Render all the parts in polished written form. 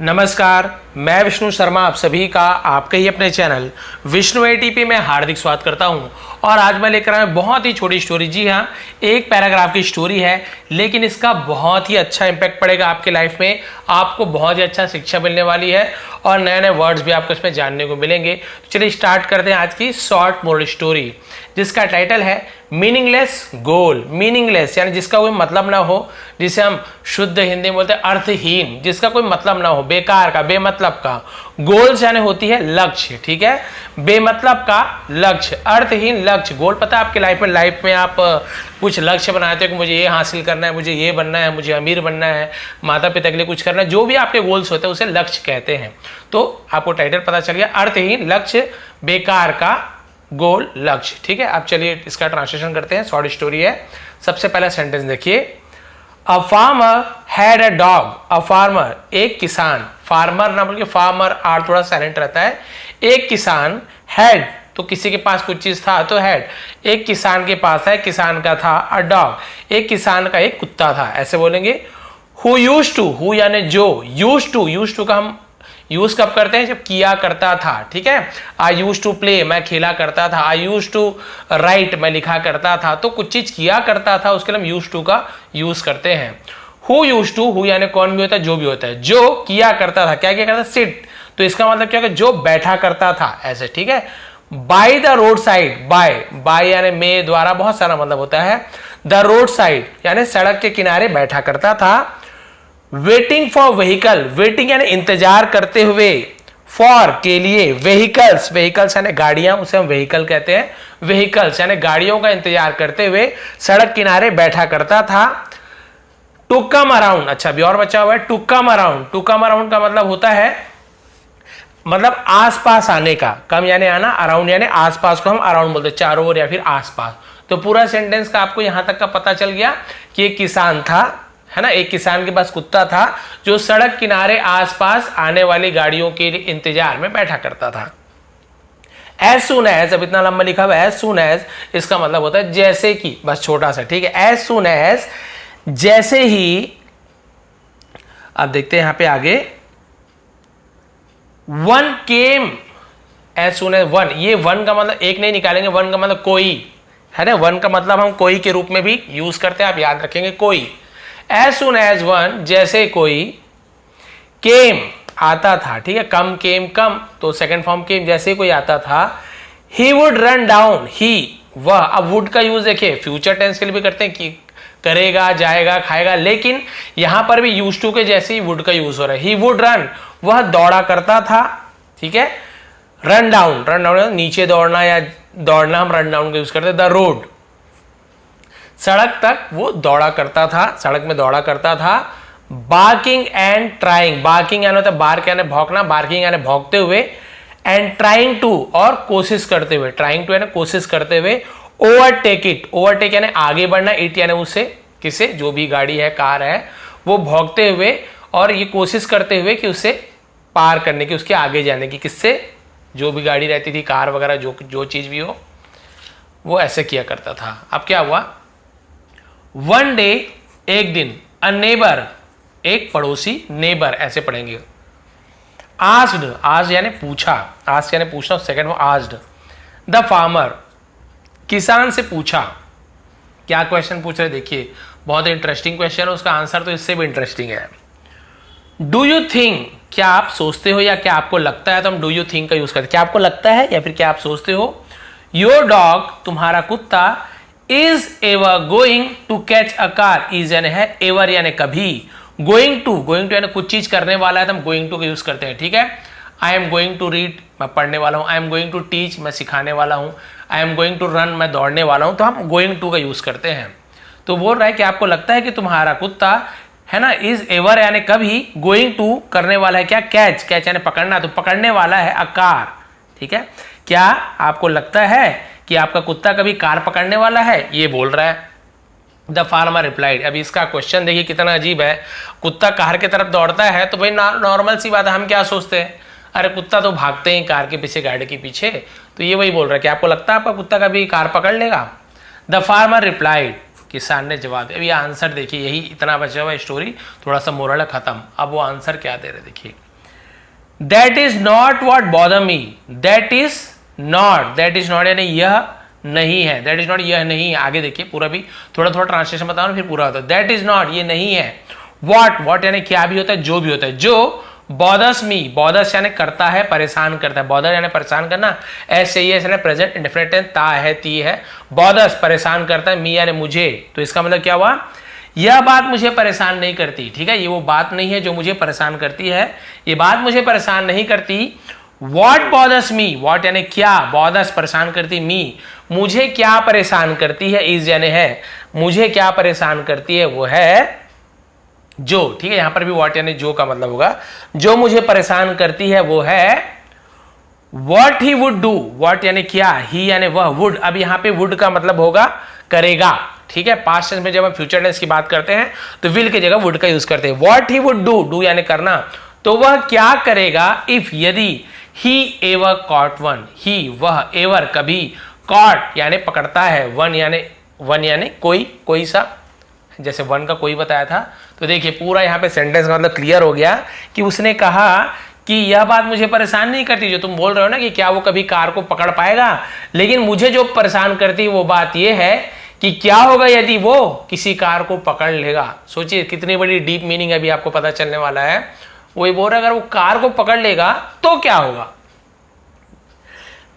नमस्कार, मैं विष्णु शर्मा आप सभी का आपके ही अपने चैनल विष्णु एटीपी में हार्दिक स्वागत करता हूं। और आज मैं लेकर आया बहुत ही छोटी स्टोरी। जी हाँ, एक पैराग्राफ की स्टोरी है, लेकिन इसका बहुत ही अच्छा इम्पैक्ट पड़ेगा आपके लाइफ में। आपको बहुत ही अच्छा शिक्षा मिलने वाली है और नए नए वर्ड्स भी आपको इसमें जानने को मिलेंगे। तो चलिए स्टार्ट करते हैं आज की शॉर्ट मोरल स्टोरी, जिसका टाइटल है मीनिंगलेस गोल। मीनिंगलेस यानी जिसका कोई मतलब ना हो, जिसे हम शुद्ध हिंदी में बोलते हैं अर्थहीन, जिसका कोई मतलब ना हो, बेकार का, बेमतलब का। गोल्स यानी होती है लक्ष्य, ठीक है, बेमतलब का लक्ष्य, अर्थहीन लक्ष्य। गोल पता है आपके लाइफ में आप कुछ लक्ष्य बनाते हो कि मुझे ये हासिल करना है, मुझे ये बनना है, मुझे अमीर बनना है, माता पिता के लिए कुछ करना है, जो भी आपके गोल्स होते हैं उसे लक्ष्य कहते हैं। तो आपको टाइटल पता चल गया, अर्थहीन लक्ष्य, बेकार का गोल लक्ष्य। ठीक है, अब चलिए इसका ट्रांसलेशन करते हैं। शॉर्ट स्टोरी है। सबसे पहला सेंटेंस देखिए, a farmer had a dog. A farmer एक किसान, फार्मर ना बोल के फार्मर, आर थोड़ा साइलेंट रहता है। एक किसान, हैड तो किसी के पास कुछ चीज था तो हैड, एक किसान के पास है, किसान का था। अ डॉग एक किसान का एक कुत्ता था, ऐसे बोलेंगे। हु यूज्ड टू, हु यानी जो, यूज्ड टू का हम यूज कब करते हैं, जब किया करता था। ठीक है, आई यूज टू प्ले, मैं खेला करता था। आई यूज टू राइट, मैं लिखा करता था। तो कुछ चीज किया करता था, उसके लिए हम यूज टू का यूज करते हैं। हु यूज टू, हु यानी कौन भी होता है, जो भी होता है। जो किया करता था, क्या किया करता था, सिट, तो इसका मतलब क्या है, जो बैठा करता था, ऐसे। ठीक है, by the road side, by यानी में, द्वारा, बहुत सारा मतलब होता है। द रोड साइड यानी सड़क के किनारे बैठा करता था। वेटिंग फॉर व्हीकल, वेटिंग यानी इंतजार करते हुए, फॉर के लिए, व्हीकल्स, व्हीकल्स यानी गाड़ियां, उसे हम व्हीकल कहते हैं। व्हीकल्स यानी गाड़ियों का इंतजार करते हुए सड़क किनारे बैठा करता था। टू कम अराउंड, अच्छा अभी और बचा हुआ है, to come around. To come around का मतलब होता है, मतलब आसपास आने का। कम यानी आना, अराउंड यानी आसपास को हम अराउंड बोलते हैं, चारों ओर या फिर आसपास। तो पूरा सेंटेंस का आपको यहां तक का पता चल गया कि एक किसान था, है ना, एक किसान के पास कुत्ता था जो सड़क किनारे आसपास आने वाली गाड़ियों के इंतजार में बैठा करता था। एज सुन एज, अब इतना लंबा लिखा हुआ है, एज सुन एज, इसका मतलब होता है जैसे कि, बस छोटा सा। ठीक है, एज सुन एज, जैसे ही। अब देखते हैं यहां पे आगे, one came, as soon as one, ये वन का मतलब एक नहीं निकालेंगे, वन का मतलब कोई, है ना। वन का मतलब हम कोई के रूप में भी यूज करते हैं, आप याद रखेंगे, कोई। एज सुन एज वन, जैसे कोई, केम आता था। ठीक है, कम केम कम, तो सेकंड फॉर्म केम, जैसे कोई आता था। ही वुड रन डाउन, ही वह, अब वुड का यूज देखिए फ्यूचर टेंस के लिए भी करते हैं कि करेगा, जाएगा, खाएगा, लेकिन यहां पर भी यूज टू के जैसे ही वुड का यूज हो रहा है। ही वुड रन, वह दौड़ा करता था। ठीक है, रन डाउन, रन डाउन नीचे दौड़ना या दौड़ना, हम रन डाउन का यूज करते हैं। द रोड, सड़क तक वो दौड़ा करता था, सड़क में दौड़ा करता था। बार्किंग एंड ट्राइंग, बार्किंग यानी होता है बार्क यानी भौंकना, बार्किंग यानी भौंकते हुए, एंड ट्राइंग टू और कोशिश करते हुए, ट्राइंग टू यानी कोशिश करते हुए। ओवरटेक इट, ओवरटेक यानी आगे बढ़ना, इट यानी उसे, किसे, जो भी गाड़ी है, कार है, वो भौंकते हुए और ये कोशिश करते हुए कि उसे पार करने की, उसके आगे जाने की, किससे, जो भी गाड़ी रहती थी, कार वगैरह, जो चीज भी हो, वो ऐसे किया करता था। अब क्या हुआ, वन डे, एक दिन, अ नेबर, एक पड़ोसी, नेबर ऐसे पढ़ेंगे। आस्ड, आज यानी पूछा, आज यानी पूछना, सेकंड वो आस्ड। द फार्मर, किसान से पूछा। क्या क्वेश्चन पूछ रहे, देखिए बहुत इंटरेस्टिंग क्वेश्चन है, उसका आंसर तो इससे भी इंटरेस्टिंग है। डू यू थिंक, क्या आप सोचते हो या क्या आपको लगता है, तो हम डू यू थिंक का यूज करते हैं, क्या आपको लगता है या फिर क्या आप सोचते हो। योर डॉग, तुम्हारा कुत्ता, is ever going to catch a car, is यानी है, एवर यानी कभी, गोइंग टू यानी कुछ चीज करने वाला है तो हम गोइंग टू का यूज करते हैं। ठीक है, I am going to read, मैं पढ़ने वाला हूं। I am going to teach, मैं सिखाने वाला हूं। I am going to run, मैं दौड़ने वाला हूं, तो हम गोइंग टू का यूज करते हैं। तो बोल रहा है कि आपको लगता है कि तुम्हारा कुत्ता, है ना, इज एवर यानी कभी, गोइंग टू करने वाला है क्या, कैच, कैच यानी पकड़ना, तो पकड़ने वाला है अ कार। ठीक है, क्या आपको लगता है कि आपका कुत्ता कभी कार पकड़ने वाला है, ये बोल रहा है। द फार्मर रिप्लाइड, अभी इसका क्वेश्चन देखिए कितना अजीब है। कुत्ता कार की तरफ दौड़ता है तो भाई नॉर्मल सी बात है, हम क्या सोचते हैं, अरे कुत्ता तो भागते हैं कार के पीछे, गाड़ी के पीछे। तो ये वही बोल रहा है कि आपको लगता है आपका कुत्ता कभी कार पकड़ लेगा। द फार्मर रिप्लाइड, किसान ने जवाब दिया। अब ये आंसर देखिए, यही इतना बचा हुआ स्टोरी, थोड़ा सा मोरल है खत्म। अब वो आंसर क्या दे रहे देखिए, that is not what bother me, that is not यानी यह नहीं है, दैट इज नॉट यह नहीं। आगे देखिए पूरा भी थोड़ा थोड़ा ट्रांसलेशन बताओ ना, फिर पूरा होता है। दैट इज नॉट ये नहीं है, वॉट यानी क्या भी होता है, जो भी होता है, जो बॉदर्स मी, बॉदर्स यानी करता है, परेशान करता है, बॉदर यानी परेशान करना, ऐसे ही यानी प्रेजेंट इंडेफिनिट ता है, ती है, बॉदर्स परेशान करता है, मी यानी मुझे, तो इसका मतलब क्या हुआ, यह बात मुझे परेशान नहीं करती, ठीक है, ये वो बात नहीं है जो मुझे परेशान करती है, ये बात मुझे परेशान नहीं करती। वॉट बॉदर्स मी, वॉट यानी क्या, बॉदर्स परेशान करती, मी मुझे क्या परेशान करती है, इज यानी है, मुझे क्या परेशान करती है वो है जो, ठीक है, यहां पर भी वॉट यानी जो का मतलब होगा, जो मुझे परेशान करती है वो है what he would do, what यानी क्या, ही यानी वह, वुड, अब यहां पे वुड का मतलब होगा करेगा, ठीक है, पास्ट टेंस में जब हम फ्यूचर टेंस की बात करते हैं तो विल की जगह वुड का यूज करते हैं। What he would do, do यानी करना, तो वह क्या करेगा, इफ यदि, ही एवर कॉट वन, ही वह, एवर कभी, कॉट यानी पकड़ता है, वन यानी कोई सा, जैसे वन का कोई बताया था। तो देखिए पूरा यहाँ पे सेंटेंस का मतलब क्लियर हो गया कि उसने कहा कि यह बात मुझे परेशान नहीं करती, जो तुम बोल रहे हो ना कि क्या वो कभी कार को पकड़ पाएगा, लेकिन मुझे जो परेशान करती वो बात यह है कि क्या होगा यदि वो किसी कार को पकड़ लेगा। सोचिए कितनी बड़ी डीप मीनिंग अभी आपको पता चलने वाला है। वो बोल रहा है अगर वो कार को पकड़ लेगा तो क्या होगा।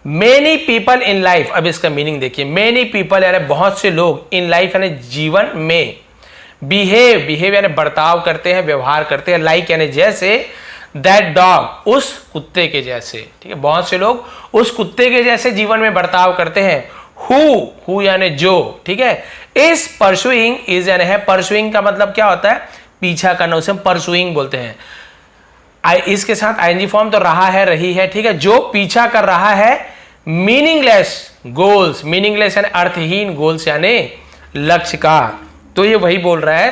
मेनी पीपल इन लाइफ, अब इसका मीनिंग देखिए, मेनी पीपल यानी बहुत से लोग, इन लाइफ यानी जीवन में, बिहेव यानी बर्ताव करते हैं, व्यवहार करते हैं, लाइक यानी जैसे, दैट डॉग उस कुत्ते के जैसे, ठीक है, बहुत से लोग उस कुत्ते के जैसे जीवन में बर्ताव करते हैं। हु यानी जो, ठीक है, इज परसुइंग, इज यानी है, परसुइंग का मतलब क्या होता है, पीछा करना, उसे हम परसुइंग बोलते हैं। इसके साथ आईएनजी फॉर्म तो रहा है, रही है, ठीक है, जो पीछा कर रहा है मीनिंगलेस गोल्स, मीनिंगलेस यानी अर्थहीन, गोल्स यानी लक्ष्य का। तो ये वही बोल रहा है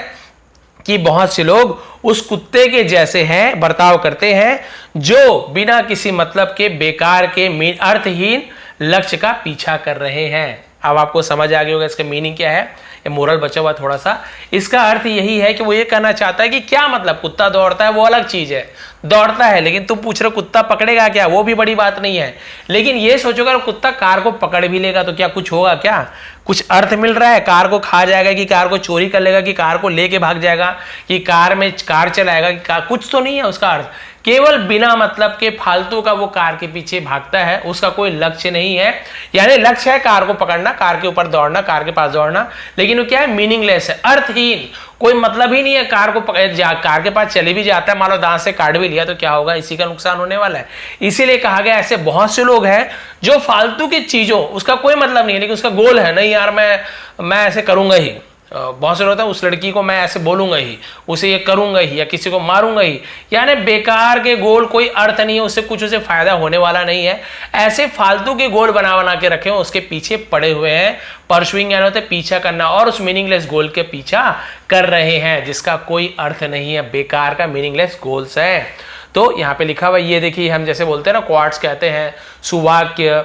कि बहुत से लोग उस कुत्ते के जैसे हैं, बर्ताव करते हैं, जो बिना किसी मतलब के, बेकार के, अर्थहीन लक्ष्य का पीछा कर रहे हैं। अब आपको समझ आ गया होगा इसका मीनिंग क्या है, ये मोरल बचा हुआ थोड़ा सा। इसका अर्थ यही है कि वो ये कहना चाहता है कि क्या मतलब, कुत्ता दौड़ता है वो अलग चीज है, दौड़ता है, लेकिन तुम पूछ रहे हो कुत्ता पकड़ेगा क्या, वो भी बड़ी बात नहीं है। लेकिन ये सोचो अगर कुत्ता कार को पकड़ भी लेगा तो क्या कुछ होगा, क्या कुछ अर्थ मिल रहा है, कार को खा जाएगा कि कार को चोरी कर लेगा कि कार को लेके भाग जाएगा कि कार में कार चलाएगा कि कुछ तो नहीं है उसका अर्थ। केवल बिना मतलब के फालतू का वो कार के पीछे भागता है, उसका कोई लक्ष्य नहीं है। यानी लक्ष्य है कार को पकड़ना, कार के ऊपर दौड़ना, कार के पास दौड़ना, लेकिन वो क्या है, मीनिंगलेस है, अर्थहीन, कोई मतलब ही नहीं है। कार को कार के पास चले भी जाता है, मान लो दांत से काट भी लिया तो क्या होगा, इसी का नुकसान होने वाला है। इसीलिए कहा गया ऐसे बहुत से लोग हैं जो फालतू की चीजों, उसका कोई मतलब नहीं है लेकिन उसका गोल है, नहीं यार मैं ऐसे करूंगा ही। बहुत से लोग होता है उस लड़की को मैं ऐसे बोलूंगा ही, उसे ये करूंगा ही, या किसी को मारूंगा ही, यानी बेकार के गोल, कोई अर्थ नहीं है, उससे कुछ उसे फायदा होने वाला नहीं है। ऐसे फालतू के गोल बना के रखे हो, उसके पीछे पड़े हुए हैं। परसुइंग यानी होता है पीछा करना, और उस मीनिंगलेस गोल के पीछा कर रहे हैं जिसका कोई अर्थ नहीं है, बेकार का मीनिंगलेस गोल्स है। तो यहाँ पे लिखा हुआ ये देखिए, हम जैसे बोलते हैं ना, क्वार्ट्स कहते हैं, सुवाक्य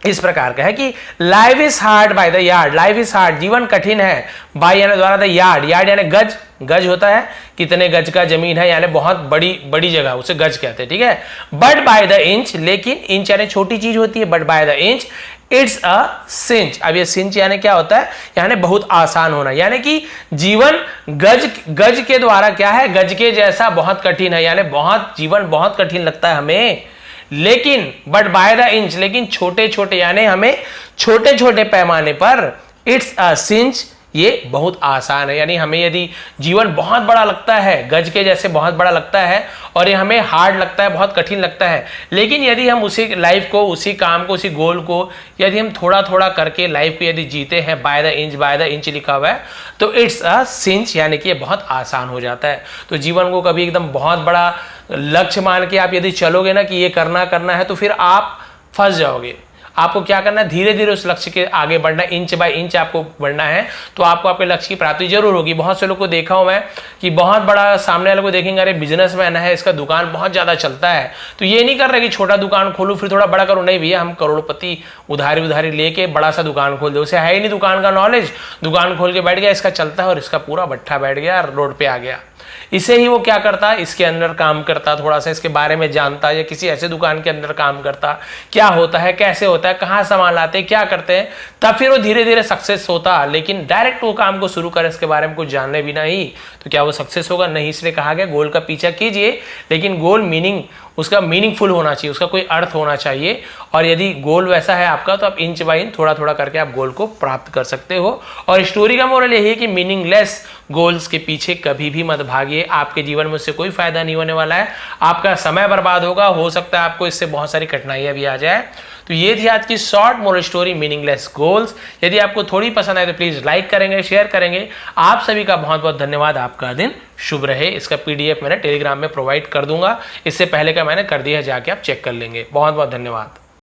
इस प्रकार का है कि life is hard by the yard, life is hard, जीवन कठिन है, बाय यानी द्वारा, द यार्ड, यार्ड यानी गज, गज होता है कितने गज का जमीन है, यानी बहुत बड़ी जगह, उसे गज कहते हैं, ठीक है। बट बाय द इंच, लेकिन इंच यानी छोटी चीज होती है, but by the inch it's a cinch. अब ये सिंच यानी क्या होता है, यानी बहुत आसान होना, यानी कि जीवन गज के द्वारा क्या है, गज के जैसा बहुत कठिन है, यानी बहुत जीवन बहुत कठिन लगता है हमें। लेकिन बट बाय द इंच, लेकिन छोटे छोटे यानी हमें छोटे छोटे पैमाने पर, इट्स अ सिंच, ये बहुत आसान है। यानी हमें यदि जीवन बहुत बड़ा लगता है, गज के जैसे बहुत बड़ा लगता है, और ये हमें हार्ड लगता है, बहुत कठिन लगता है, लेकिन यदि हम उसी लाइफ को, उसी काम को, उसी गोल को यदि हम थोड़ा थोड़ा करके लाइफ को यदि जीते हैं, बाय द इंच लिखा हुआ है, तो इट्स अ सिंच, यानी कि ये बहुत आसान हो जाता है। तो जीवन को कभी एकदम बहुत बड़ा लक्ष्य मान के आप यदि चलोगे ना कि ये करना है, तो फिर आप फंस जाओगे। आपको क्या करना है, धीरे धीरे उस लक्ष्य के आगे बढ़ना, इंच बाय इंच आपको बढ़ना है, तो आपको आपके लक्ष्य की प्राप्ति जरूर होगी। बहुत से लोग को देखा हूं मैं कि बहुत बड़ा, सामने वाले को देखेंगे अरे बिजनेसमैन है, इसका दुकान बहुत ज्यादा चलता है, तो ये नहीं कर रहे कि छोटा दुकान खोलूं फिर थोड़ा बड़ा करूं, नहीं भैया हम करोड़पति उधारी लेके बड़ा सा दुकान खोल दे, उसे है ही नहीं दुकान का नॉलेज, दुकान खोल के बैठ गया, इसका चलता है और इसका पूरा भट्ठा बैठ गया, रोड पे आ गया। इसे ही वो क्या करता, इसके अंदर काम करता, थोड़ा सा इसके बारे में जानता, या किसी ऐसे दुकान के अंदर काम करता, क्या होता है, कैसे होता है, कहाँ सामान लाते हैं, क्या करते हैं, तब फिर वो धीरे धीरे सक्सेस होता। लेकिन डायरेक्ट वो काम को शुरू करे इसके बारे में कुछ जानने बिना ही, तो क्या वो सक्सेस होगा? नहीं। इसलिए कहा गया गोल का पीछा कीजिए, लेकिन गोल उसका मीनिंगफुल होना चाहिए, उसका कोई अर्थ होना चाहिए। और यदि गोल वैसा है आपका, तो आप इंच बाय इंच थोड़ा थोड़ा करके आप गोल को प्राप्त कर सकते हो। और स्टोरी का मोरल यही है कि मीनिंगलेस गोल्स के पीछे कभी भी मत भागिए, आपके जीवन में उससे कोई फायदा नहीं होने वाला है, आपका समय बर्बाद होगा, हो सकता है आपको इससे बहुत सारी कठिनाइयां भी आ जाए। तो ये थी आज की short moral story, meaningless goals. यदि आपको थोड़ी पसंद आए तो प्लीज लाइक करेंगे, शेयर करेंगे। आप सभी का बहुत बहुत धन्यवाद, आपका दिन शुभ रहे। इसका PDF मैंने टेलीग्राम में प्रोवाइड कर दूंगा, इससे पहले का मैंने कर दिया है, जाके आप चेक कर लेंगे। बहुत बहुत धन्यवाद।